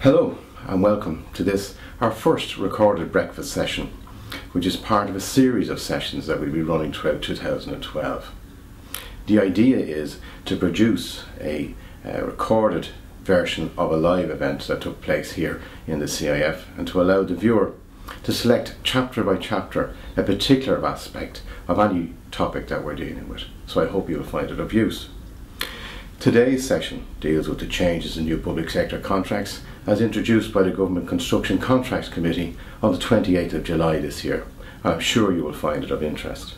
Hello and welcome to this, our first recorded breakfast session, which is part of a series of sessions that we'll be running throughout 2012. The idea is to produce a recorded version of a live event that took place here in the CIF, and to allow the viewer to select chapter by chapter a particular aspect of any topic that we're dealing with. So I hope you'll find it of use. Today's session deals with the changes in new public sector contracts as introduced by the Government Construction Contracts Committee on the 28th of July this year. I'm sure you will find it of interest.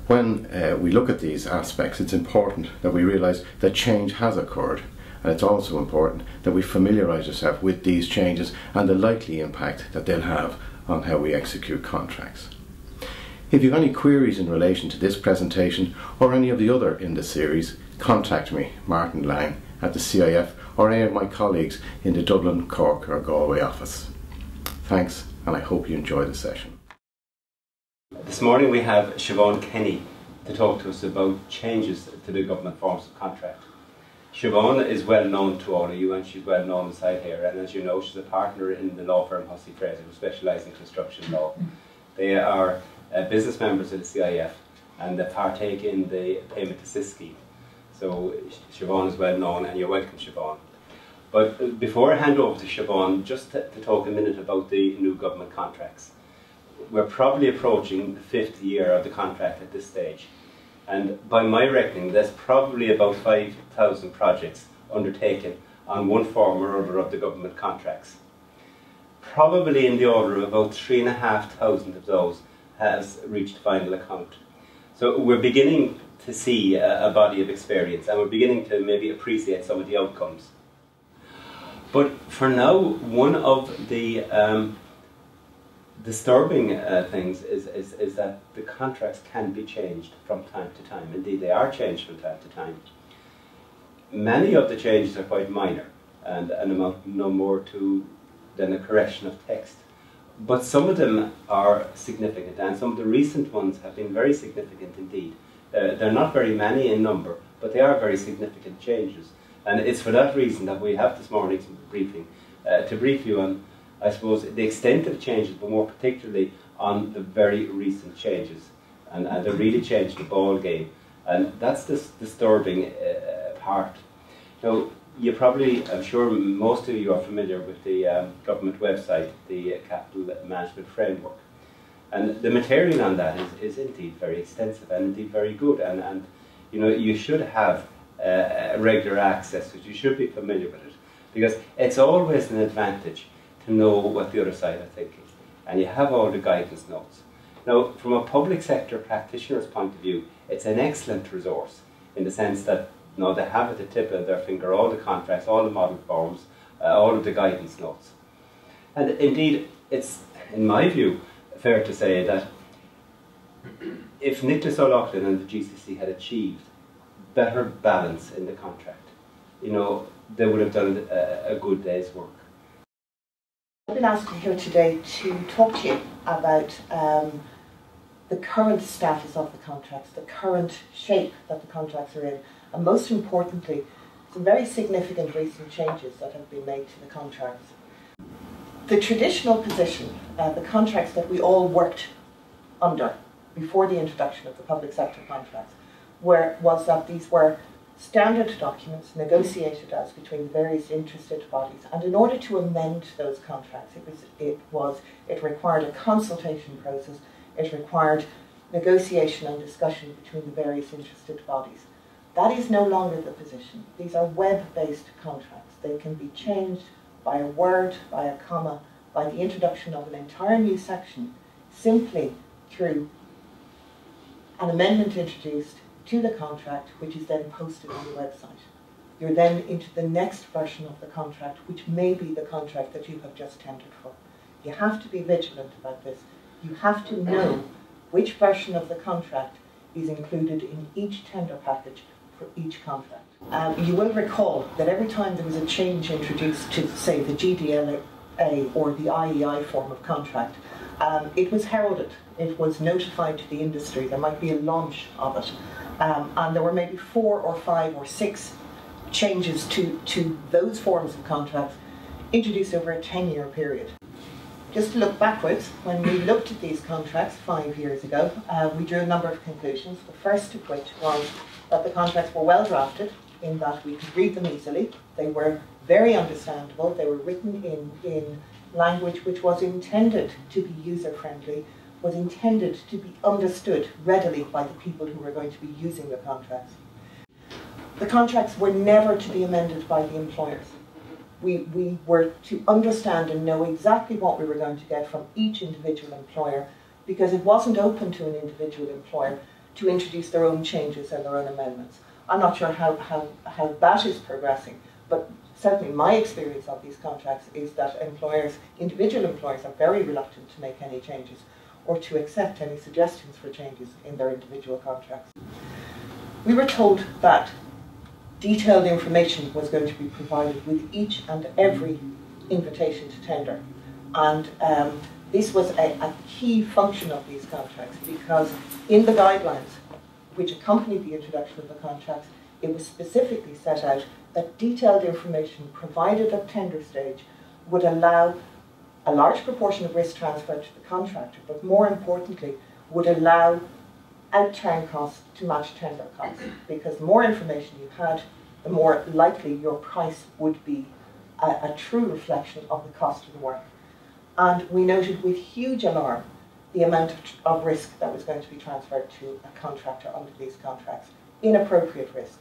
When we look at these aspects, it's important that we realise that change has occurred, and it's also important that we familiarise ourselves with these changes and the likely impact that they'll have on how we execute contracts. If you have any queries in relation to this presentation or any of the other in the series, contact me, Martin Lang, at the CIF or any of my colleagues in the Dublin, Cork or Galway office. Thanks, and I hope you enjoy the session. This morning we have Siobhan Kenny to talk to us about changes to the government forms of contract. Siobhan is well known to all of you, and she's well known inside here, and as you know, she's a partner in the law firm Hussey Fraser, who specialise in construction law. They are business members of the CIF and they partake in the payment assist scheme. So Siobhan is well known, and you're welcome, Siobhan. But before I hand over to Siobhan, just to talk a minute about the new government contracts. We're probably approaching the 5th year of the contract at this stage. And by my reckoning, there's probably about 5,000 projects undertaken on one form or other of the government contracts. Probably in the order of about 3,500 of those has reached final account. So we're beginning to see a body of experience, and we're beginning to maybe appreciate some of the outcomes. But for now, one of the disturbing things is that the contracts can be changed from time to time. Indeed, they are changed from time to time. Many of the changes are quite minor and amount no more than a correction of text. But some of them are significant, and some of the recent ones have been very significant indeed. They're not very many in number, but they are very significant changes. And it's for that reason that we have this morning's briefing, to brief you on, I suppose, the extent of changes, but more particularly on the very recent changes. And they really changed the ball game. And that's the disturbing part. Now, you probably, I'm sure most of you are familiar with the government website, the Capital Management Framework. And the material on that is indeed very extensive and indeed very good. And you know, you should have regular access to it. You should be familiar with it, because it's always an advantage to know what the other side are thinking. And you have all the guidance notes. Now, from a public sector practitioner's point of view, it's an excellent resource in the sense that they have at the tip of their finger all the contracts, all the model forms, all of the guidance notes. And indeed, it's, in my view, fair to say that if Nicholas O'Loughlin and the GCC had achieved better balance in the contract, they would have done a good day's work. I've been asked here today to talk to you about the current status of the contracts, the current shape that the contracts are in, and most importantly, some very significant recent changes that have been made to the contracts. The traditional position, the contracts that we all worked under before the introduction of the public sector contracts, was that these were standard documents negotiated as between the various interested bodies, and in order to amend those contracts, it required a consultation process, it required negotiation and discussion between the various interested bodies. That is no longer the position. These are web-based contracts. They can be changed by a word, by a comma, by the introduction of an entire new section, simply through an amendment introduced to the contract, which is then posted on the website. You're then into the next version of the contract, which may be the contract that you have just tendered for. You have to be vigilant about this. You have to know which version of the contract is included in each tender package for each contract. You will recall that every time there was a change introduced to, say, the GDLA or the IEI form of contract, it was heralded, it was notified to the industry, there might be a launch of it, and there were maybe 4 or 5 or 6 changes to those forms of contracts introduced over a 10-year period. Just to look backwards, when we looked at these contracts 5 years ago, we drew a number of conclusions. The first of which was that the contracts were well drafted, in that we could read them easily. They were very understandable. They were written in language which was intended to be user-friendly, was intended to be understood readily by the people who were going to be using the contracts. The contracts were never to be amended by the employers. We were to understand and know exactly what we were going to get from each individual employer, because it wasn't open to an individual employer to introduce their own changes and their own amendments. I'm not sure how that is progressing, but certainly my experience of these contracts is that individual employers are very reluctant to make any changes or to accept any suggestions for changes in their individual contracts. We were told that detailed information was going to be provided with each and every invitation to tender. And this was a key function of these contracts, because in the guidelines which accompanied the introduction of the contracts, it was specifically set out that detailed information provided at tender stage would allow a large proportion of risk transfer to the contractor, but more importantly, would allow out-turn costs to match tender costs, because the more information you had, the more likely your price would be a true reflection of the cost of the work. And we noted with huge alarm the amount of risk that was going to be transferred to a contractor under these contracts, inappropriate risk.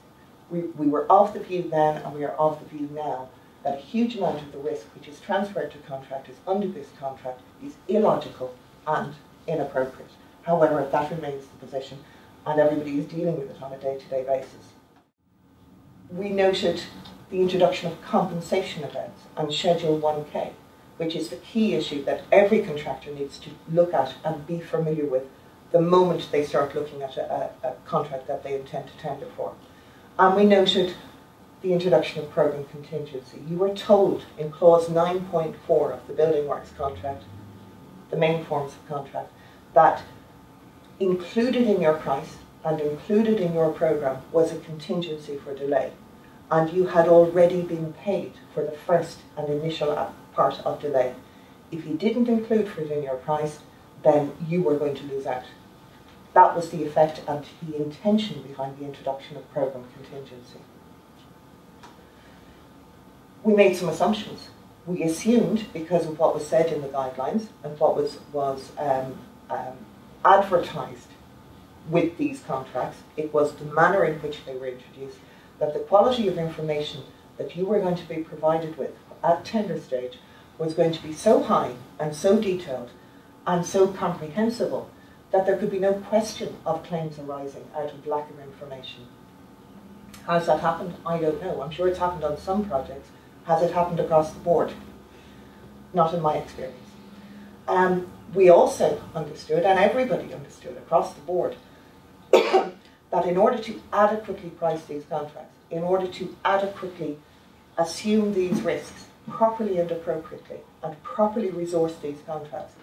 We were of the view then, and we are of the view now, that a huge amount of the risk which is transferred to contractors under this contract is illogical and inappropriate. However, that remains the position, and everybody is dealing with it on a day-to-day basis. We noted the introduction of compensation events and Schedule 1K, which is the key issue that every contractor needs to look at and be familiar with the moment they start looking at a contract that they intend to tender for. And we noted the introduction of programme contingency. You were told in clause 9.4 of the Building Works contract, the main forms of contract, that included in your price and included in your programme was a contingency for delay. And you had already been paid for the first and initial part of delay. If you didn't include for it in your price, then you were going to lose out. That was the effect and the intention behind the introduction of programme contingency. We made some assumptions. We assumed, because of what was said in the guidelines and what was advertised with these contracts, it was the manner in which they were introduced, that the quality of information that you were going to be provided with at tender stage was going to be so high and so detailed and so comprehensible that there could be no question of claims arising out of lack of information. Has that happened? I don't know. I'm sure it's happened on some projects. Has it happened across the board? Not in my experience. We also understood, and everybody understood across the board, that in order to adequately price these contracts, in order to adequately assume these risks properly and appropriately, and properly resource these contracts,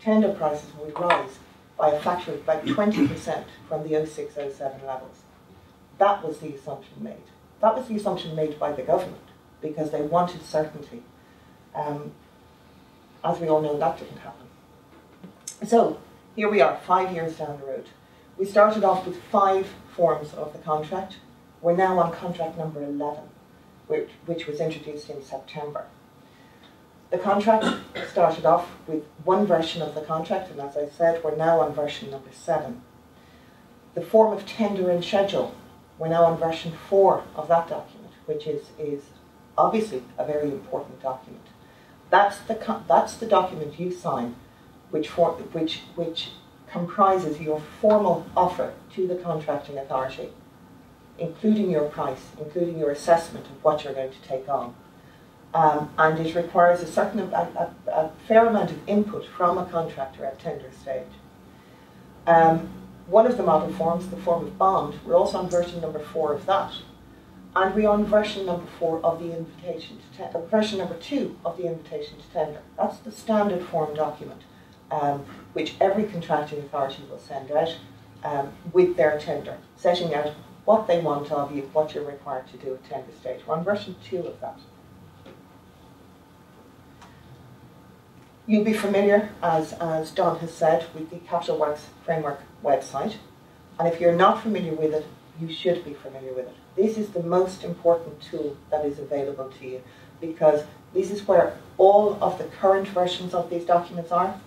tender prices would rise by a factor of about 20% from the 06-07 levels. That was the assumption made. That was the assumption made by the government, because they wanted certainty. As we all know, that didn't happen. So, here we are, 5 years down the road. We started off with 5 forms of the contract. We're now on contract number 11, which was introduced in September. The contract started off with one version of the contract, and as I said, we're now on version number 7. The form of tender and schedule, we're now on version 4 of that document, which is obviously a very important document. That's the document you sign, which comprises your formal offer to the contracting authority, including your price, including your assessment of what you're going to take on. And it requires a fair amount of input from a contractor at tender stage. One of the model forms, the form of bond, we're also on version number 4 of that. And we're on version number 4 of the invitation to tender, version number 2 of the invitation to tender. That's the standard form document, which every contracting authority will send out with their tender, setting out what they want of you, what you're required to do at tender stage. We're on version 2 of that. You'll be familiar, as Don has said, with the Capital Works Framework website. And if you're not familiar with it, you should be familiar with it. This is the most important tool that is available to you, because this is where all of the current versions of these documents are.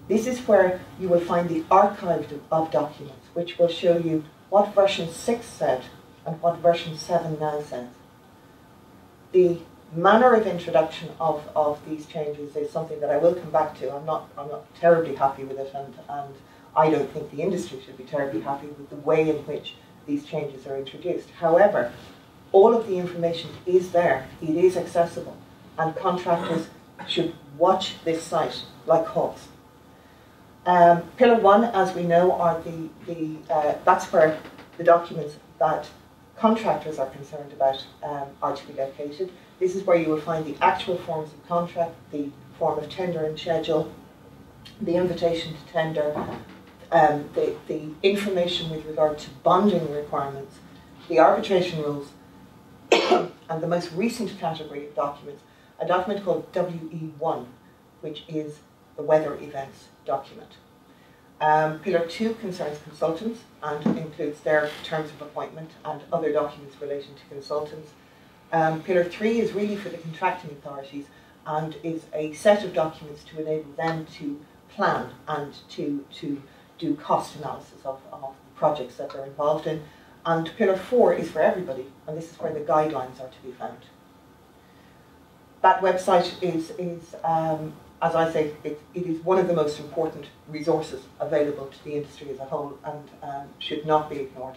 This is where you will find the archive of documents, which will show you what version 6 said and what version 7 now says. The manner of introduction of these changes is something that I will come back to. I'm not terribly happy with it, and I don't think the industry should be terribly happy with the way in which these changes are introduced. However, all of the information is there, it is accessible, and contractors should watch this site like hawks. Pillar 1, as we know, are that's where the documents that contractors are concerned about are to be located. This is where you will find the actual forms of contract, the form of tender and schedule, the invitation to tender, the information with regard to bonding requirements, the arbitration rules, and the most recent category of documents, a document called WE1, which is the weather events document. Pillar 2 concerns consultants and includes their terms of appointment and other documents relating to consultants. Pillar 3 is really for the contracting authorities and is a set of documents to enable them to plan and to do cost analysis of the projects that they're involved in. And Pillar 4 is for everybody, and this is where the guidelines are to be found. That website is as I say, it is one of the most important resources available to the industry as a whole, and should not be ignored.